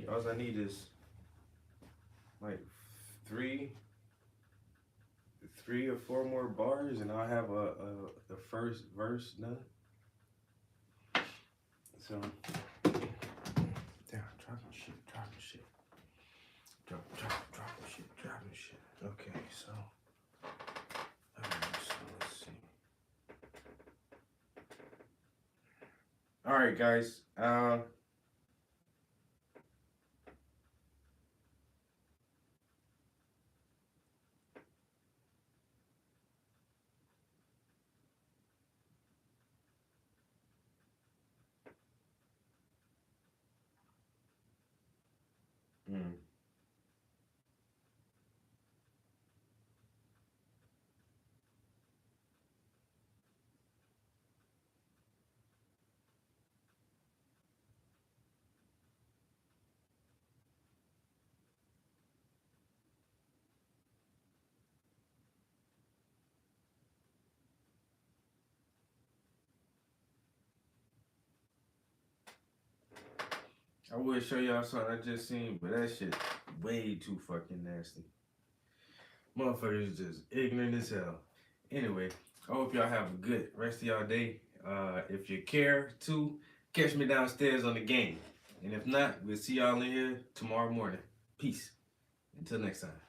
All I need is like three or four more bars, and I'll have the first verse done. So, damn, dropping shit. Dropping shit. Okay, so, let's see. All right, guys. I would show y'all something I just seen, but that shit way too fucking nasty. Motherfuckers just ignorant as hell. Anyway, I hope y'all have a good rest of y'all day. If you care to, catch me downstairs on the game. And if not, we'll see y'all in here tomorrow morning. Peace. Until next time.